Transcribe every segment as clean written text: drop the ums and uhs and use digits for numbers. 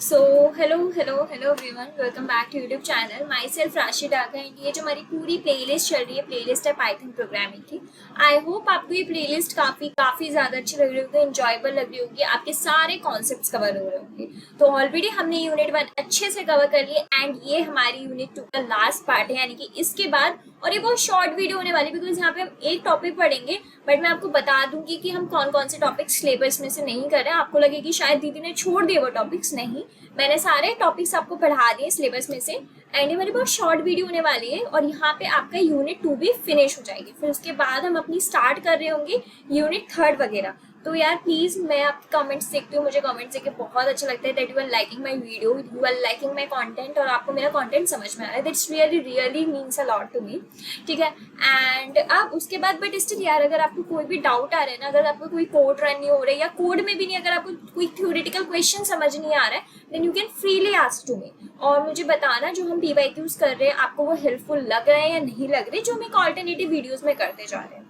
So hello hello hello everyone, welcome back to YouTube channel. Myself Rashi Daga and ये जो हमारी पूरी playlist चल रही है, प्लेलिस्ट है पाइथन प्रोग्रामिंग की। आई होप आपको ये प्लेलिस्ट काफ़ी ज़्यादा अच्छी लग रही होगी, इंजॉयबल लग रही होगी, आपके सारे कॉन्सेप्ट्स कवर हो रहे होंगे। तो ऑलरेडी हमने यूनिट 1 अच्छे से कवर कर लिए एंड ये हमारी यूनिट 2 का लास्ट पार्ट है, यानी कि इसके बाद। और ये बहुत शॉर्ट वीडियो होने वाली, बिकॉज यहाँ पे हम एक टॉपिक पढ़ेंगे, बट मैं आपको बता दूंगी कि हम कौन कौन से टॉपिक्स सिलेबस में से नहीं कर रहे हैं। आपको लगे कि शायद दीदी ने छोड़ दिए वो टॉपिक्स, नहीं, मैंने सारे टॉपिक्स आपको पढ़ा दिए सिलेबस में से। एंड ये मेरी बहुत शॉर्ट वीडियो होने वाली है और यहाँ पे आपका यूनिट 2 भी फिनिश हो जाएगी। फिर उसके बाद हम अपनी स्टार्ट कर रहे होंगे यूनिट 3 वगैरह। तो यार प्लीज, मैं आपके कमेंट्स देखती हूँ, मुझे कमेंट्स देख के बहुत अच्छा लगता है that you are liking my video, you are liking my content, और आपको मेरा कंटेंट समझ में आ रहा है। That's really really means a lot to me, ठीक है। एंड आप उसके बाद बट स्टिल यार, अगर आपको कोई भी डाउट आ रहा है ना, अगर आपको कोई कोड रन नहीं हो रहा है या कोड में भी नहीं, अगर आपको कोई थ्योरेटिकल क्वेश्चन समझ नहीं आ रहा है, then you can freely ask to me. और मुझे बताना जो हम PYQs कर रहे हैं आपको वो हेल्पफुल लग रहे हैं या नहीं लग रहे, जो हम एक ऑल्टरनेटिव वीडियोज में करते जा रहे हैं।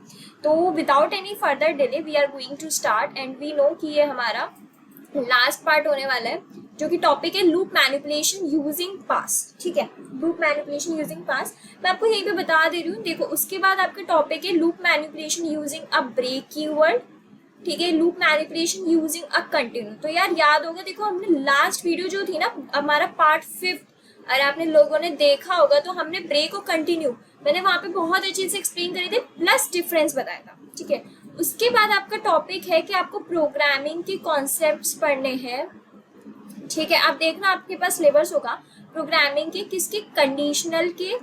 तो without any further delay we are going to start and we know कि ये हमारा लास्ट पार्ट होने वाला है, जो कि टॉपिक है लूप मैनिपुलेशन यूजिंग पास, ठीक है। लूप मैनिपुलेशन यूजिंग पास मैं आपको यहीं पे बता दे रही हूँ। देखो, उसके बाद आपका टॉपिक है loop manipulation using a break keyword, ठीक है, loop manipulation using a continue. तो यार याद होगा, देखो हमने लास्ट वीडियो जो थी ना, हमारा पार्ट 5, अगर आपने लोगों ने देखा होगा तो हमने ब्रेक और कंटिन्यू मैंने वहां पे बहुत अच्छे से एक्सप्लेन करी थी, प्लस डिफरेंस बताया था, ठीक है। उसके बाद आपका टॉपिक है कि आपको प्रोग्रामिंग के कॉन्सेप्ट्स पढ़ने हैं, ठीक है। आप देखना आपके पास सिलेबस होगा प्रोग्रामिंग के, किसके, कंडीशनल के।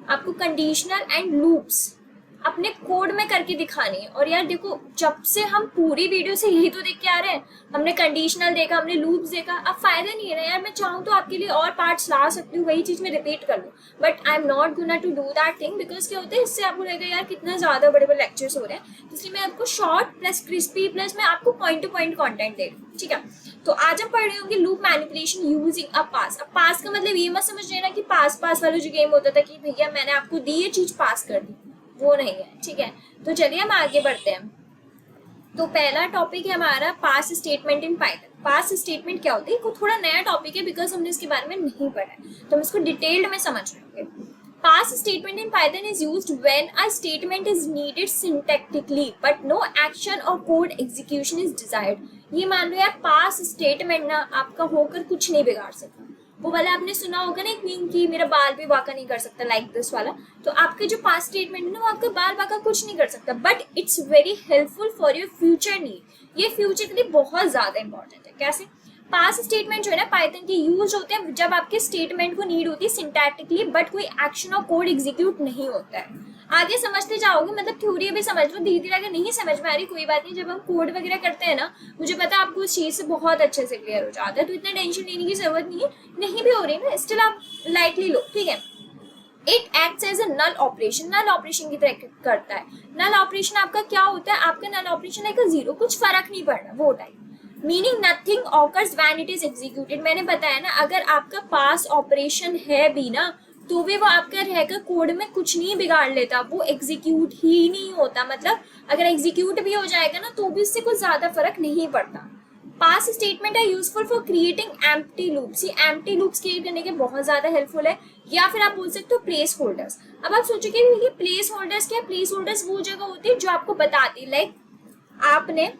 आपको कंडीशनल एंड लूप्स अपने कोड में करके दिखानी है। और यार देखो, जब से हम पूरी वीडियो से यही तो देख के आ रहे हैं, हमने कंडीशनल देखा, हमने लूप्स देखा, अब फायदा नहीं है ना यार। मैं चाहूँ तो आपके लिए और पार्ट्स ला सकती हूँ, वही चीज में रिपीट कर लूँ, but I am not gonna to do that thing, because क्या होता है, इससे आपको लगेगा यार कितना ज्यादा बड़े बड़े लेक्चर्स हो रहे हैं। इसलिए मैं आपको शॉर्ट प्लस क्रिस्पी प्लस मैं आपको point two point content they रही हूँ, ठीक है। तो आज हम पढ़ रहे होंगे लूप मैनिपुलेशन यूजिंग अ पास। अब पास का मतलब ये मत समझ लेना कि पास पास वाला जो गेम होता था कि भैया मैंने आपको दी ये चीज पास कर दी, वो नहीं है, ठीक है। तो चलिए हम आगे बढ़ते हैं। तो पहला टॉपिक है हमारा pass statement in Python. Pass statement क्या होती है, को थोड़ा नया टॉपिक है बिकॉज हमने इसके बारे में नहीं पढ़ा है, तो हम इसको डिटेल्ड में समझ रहे हैं। Pass statement in Python is used when a statement is needed syntactically but no action or code execution is desired. ये मान लो यार, पास स्टेटमेंट ना आपका होकर कुछ नहीं बिगाड़ सकता। वो वाला आपने सुना होगा ना एक मीम की, मेरा बाल भी बाका नहीं कर सकता, लाइक दिस वाला। तो आपके जो पास्ट स्टेटमेंट है ना, वो आपका बाल बाका कुछ नहीं कर सकता, but it's very helpful for your future need. ये फ्यूचर के लिए बहुत ज्यादा इंपॉर्टेंट है। कैसे? पास स्टेटमेंट जो है ना पाइथन के यूज होते हैं जब आपके स्टेटमेंट को नीड होती है सिंटैक्टिकली, बट कोई एक्शन और कोड एग्जीक्यूट नहीं होता है। आगे समझते जाओगे, मतलब थ्योरी भी समझ लो, धीरे धीरे अगर नहीं समझ में आ रही कोई बात नहीं, जब हम कोड वगैरह करते हैं ना, मुझे पता है आपको उस चीज से बहुत अच्छे से क्लियर हो जाता है, तो इतना टेंशन लेने की जरूरत नहीं है। नहीं भी हो रही ना, स्टिल आप लाइटली लो, ठीक है। It acts as a null operation, null operation की तरह करता है। नल ऑपरेशन आपका क्या होता है, आपका नल ऑपरेशन लाइक जीरो, कुछ फर्क नहीं पड़ना, वो type. Meaning nothing occurs when it is executed. मैंने बताया ना, अगर आपका पास ऑपरेशन है भी ना, तो भी वो आपका रहकर कोड में कुछ नहीं बिगाड़ लेता, वो एग्जीक्यूट ही नहीं होता। मतलब अगर एग्जीक्यूट भी हो जाएगा ना, तो भी उससे कुछ ज्यादा फर्क नहीं पड़ता। पास स्टेटमेंट है useful for creating empty loops. ये एम्प्टी लूप्स क्रिएट करने के बहुत ज्यादा हेल्पफुल है। या फिर आप बोल सकते हो प्लेस होल्डर्स। अब आप सोचोगे ये प्लेस होल्डर्स क्या? प्लेस होल्डर्स वो जगह होती है जो आपको बताती है, लाइक आपने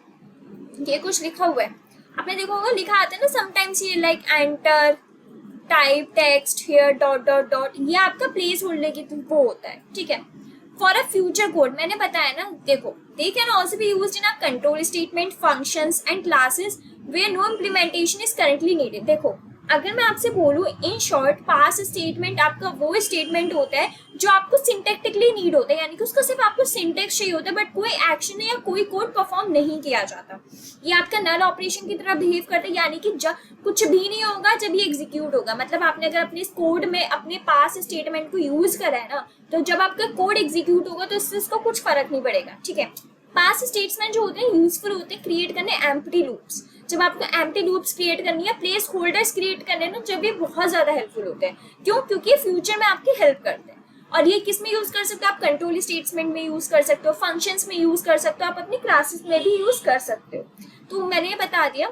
ये कुछ लिखा हुआ है, आपने देखा होगा लिखा आता है ना समटाइम्स, ये like enter type text here dot dot dot, ये आपका प्लेस होल्डर की वो होता है, ठीक है। फॉर अ फ्यूचर कोड मैंने बताया ना, देखो they can also be used in a control statement, functions and classes where no implementation is currently needed. देखो, अगर मैं आपसे बोलूं इन शॉर्ट, पास स्टेटमेंट आपका वो स्टेटमेंट होता है जो आपको सिंटैक्टिकली नीड होता है, यानी कि उसको सिर्फ आपको सिंटैक्स चाहिए होता है, बट कोई एक्शन या कोई कोड परफॉर्म नहीं किया जाता। ये आपका नल ऑपरेशन की तरह बिहेव करता है, यानी कि जब कुछ भी नहीं होगा जब ये एग्जीक्यूट होगा। मतलब आपने अगर अपने कोड में अपने पास स्टेटमेंट को यूज करा है ना, तो जब आपका कोड एग्जीक्यूट होगा तो इससे इसको कुछ फर्क नहीं पड़ेगा, ठीक है। पास स्टेटमेंट जो होते हैं यूजफुल होते हैं क्रिएट करने एम्प्टी लूप्स। जब आपको एम्प्टी लूप्स क्रिएट करनी है, प्लेस होल्डर्स क्रिएट करने ना, जब ये बहुत ज्यादा हेल्पफुल होते हैं। क्यों? क्योंकि फ्यूचर में आपकी हेल्प करते हैं। और ये किस में यूज कर सकते हो आप? कंट्रोल स्टेटमेंट में यूज कर सकते हो, फंक्शंस में यूज कर सकते हो, आप अपनी क्लासेस में भी यूज कर सकते हो। तो मैंने ये बता दिया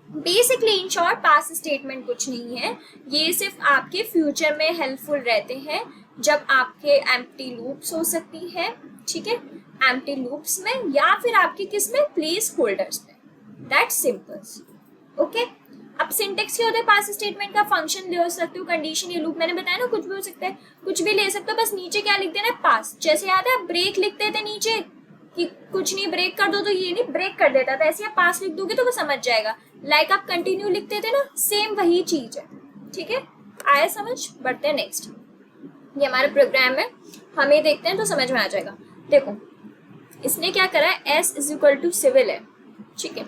basically in short past statement कुछ नहीं है, ये सिर्फ आपके फ्यूचर में हेल्पफुल रहते हैं जब आपके एम्प्टी लूप्स हो सकती है, ठीक है, एम्प्टी लूप्स में या फिर आपके किस में, प्लेस होल्डर्स में, दैट्स सिंपल। ओके, अब सिंटेक्स क्या होता है पास्ट स्टेटमेंट का, फंक्शन ले सकते हो, कंडीशन या लूप, मैंने बताया ना कुछ भी हो सकता है, कुछ भी ले सकते हो, बस नीचे क्या लिख देना, पास्ट। जैसे याद है ब्रेक लिखते थे नीचे कि कुछ नहीं ब्रेक कर दो, तो ये नहीं ब्रेक कर देता था, ऐसे आप पास लिख दोगे तो वो समझ जाएगा। लाइक आप कंटिन्यू लिखते थे ना, सेम वही चीज है, ठीक है, आया समझ। बढ़ते हैं नेक्स्ट, ये हमारा प्रोग्राम है, हमें देखते हैं तो समझ में आ जाएगा। देखो इसने क्या करा है, s is equal to civil है, ठीक है,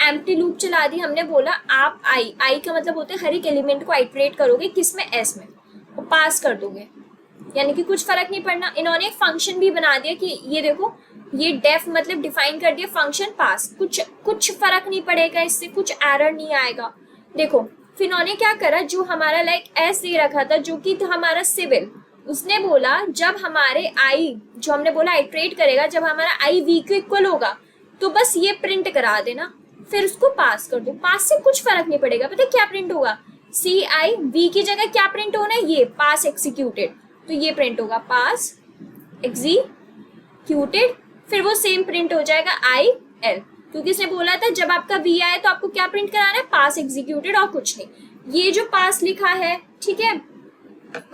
एम्प्टी लूप चला दी, हमने बोला आप आई का मतलब होता है हर एक एलिमेंट को आइटरेट करोगे किसमें, s में, और पास कर दोगे, यानी कि कुछ फर्क नहीं पड़ना। इन्होंने एक फंक्शन भी बना दिया कि ये देखो, ये डेफ मतलब डिफाइन कर दिया फंक्शन पास, कुछ फर्क नहीं पड़ेगा इससे, कुछ एरर नहीं आएगा। देखो फिर इन्होंने क्या करा, जो हमारा लाइक एस दे रखा था जो कि था हमारा सिविल, उसने बोला जब हमारे आई, जो हमने बोला आइटरेट करेगा, जब हमारा आई वी को इक्वल होगा तो बस ये प्रिंट करा देना, फिर उसको पास कर दो। पास से कुछ फर्क नहीं पड़ेगा, पता है क्या प्रिंट होगा, सी आई वी की जगह क्या प्रिंट होना है, ये पास एक्सिक्यूटेड, तो ये प्रिंट होगा पास एक्सिक्यूटेड, फिर वो सेम प्रिंट हो जाएगा आई एल, क्योंकि इसने बोला था जब आपका वी आए तो आपको क्या प्रिंट कराना है, पास एग्जीक्यूटेड और कुछ नहीं। ये जो पास लिखा है, ठीक है,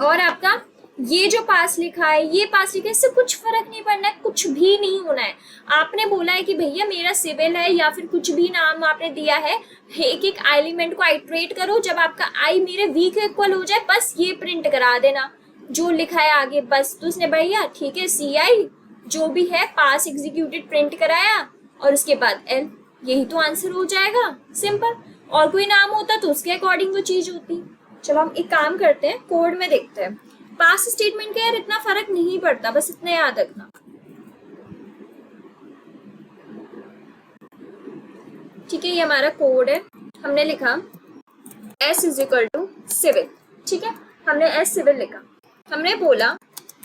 और आपका ये जो पास लिखा है, ये पास लिखा है, इससे कुछ फर्क नहीं पड़ना है, कुछ भी नहीं होना है। आपने बोला है कि भैया मेरा सिविल है या फिर कुछ भी नाम आपने दिया है, एक एक एलिमेंट को आइटरेट करो, जब आपका आई मेरे वी के इक्वल हो जाए बस ये प्रिंट करा देना जो लिखा है आगे, बस। तो उसने भैया ठीक है सी आई जो भी है पास एग्जीक्यूटेड प्रिंट कराया और उसके बाद एल, यही तो आंसर हो जाएगा, सिंपल। और कोई नाम होता तो उसके अकॉर्डिंग वो चीज होती। चलो हम एक काम करते हैं, कोड में देखते हैं। पास स्टेटमेंट का यार इतना फर्क नहीं पड़ता, बस इतना याद रखना, ठीक है। ये हमारा कोड है, हमने लिखा s is equal to civil, ठीक है, हमने s सिविल लिखा। हमने बोला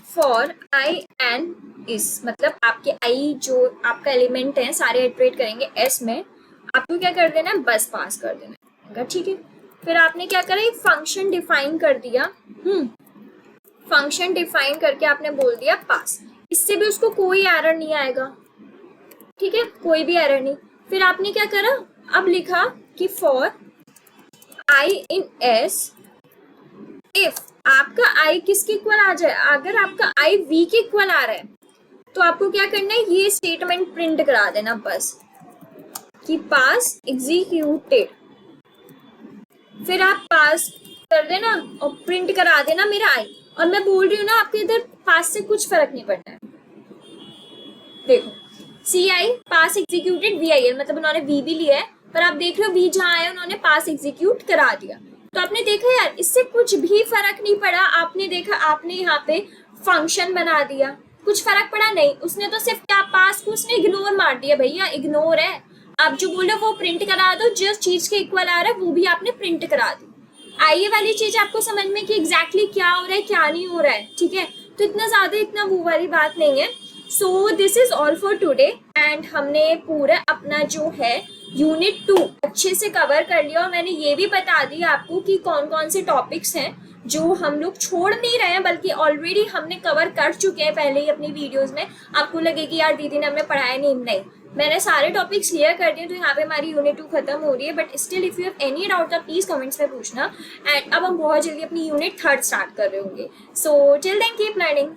फॉर आई एन इस, मतलब आपके आई जो आपका एलिमेंट है सारे इटरेट करेंगे s में, आपको क्या कर देना है, बस पास कर देना है, ठीक है। फिर आपने क्या करा, एक फंक्शन डिफाइन कर दिया, फंक्शन डिफाइन करके आपने बोल दिया पास, इससे भी उसको कोई एरर नहीं आएगा, ठीक है, कोई भी एरर नहीं। फिर आपने क्या करा, अब लिखा कि for I in S if आपका आई किसके इक्वल आ जाए, अगर आपका आई वी के इक्वल आ रहा है तो आपको क्या करना है, ये स्टेटमेंट प्रिंट करा देना बस कि पास एग्जीक्यूटेड, फिर आप पास कर देना और प्रिंट करा देना मेरा आई। और मैं बोल रही हूँ ना, आपके इधर पास से कुछ फर्क नहीं पड़ता है। देखो सी आई पास एग्जीक्यूटेड वी आई एल, मतलब उन्होंने वी भी लिया है, पर आप देख रहे हो वी जहाँ आया उन्होंने पास एग्जीक्यूट करा दिया। तो आपने देखा यार इससे कुछ भी फर्क नहीं पड़ा, आपने देखा आपने यहाँ पे फंक्शन बना दिया, कुछ फर्क पड़ा नहीं, उसने तो सिर्फ क्या पास को उसने इग्नोर मार दिया, भैया इग्नोर है, आप जो बोले वो प्रिंट करा दो, जिस चीज के इक्वल आ रहा है वो भी आपने प्रिंट करा दी। आइए वाली चीज आपको समझ में कि एग्जैक्टली क्या हो रहा है क्या नहीं हो रहा है, ठीक है। तो इतना ज्यादा इतना वो वाली बात नहीं है। So this is all for today and हमने पूरा अपना जो है यूनिट 2 अच्छे से कवर कर लिया, और मैंने ये भी बता दिया आपको कि कौन कौन से टॉपिक्स हैं जो हम लोग छोड़ नहीं रहे हैं, बल्कि ऑलरेडी हमने कवर कर चुके हैं पहले ही अपनी वीडियोस में। आपको लगे कि यार दीदी ने हमें पढ़ाया नहीं, मैंने सारे टॉपिक्स क्लियर कर दिए। तो यहाँ पे हमारी यूनिट 2 खत्म हो रही है, but still if you have any doubt तो प्लीज कमेंट्स में पूछना। एंड अब हम बहुत जल्दी अपनी यूनिट 3 स्टार्ट कर रहे होंगे। So till then keep learning.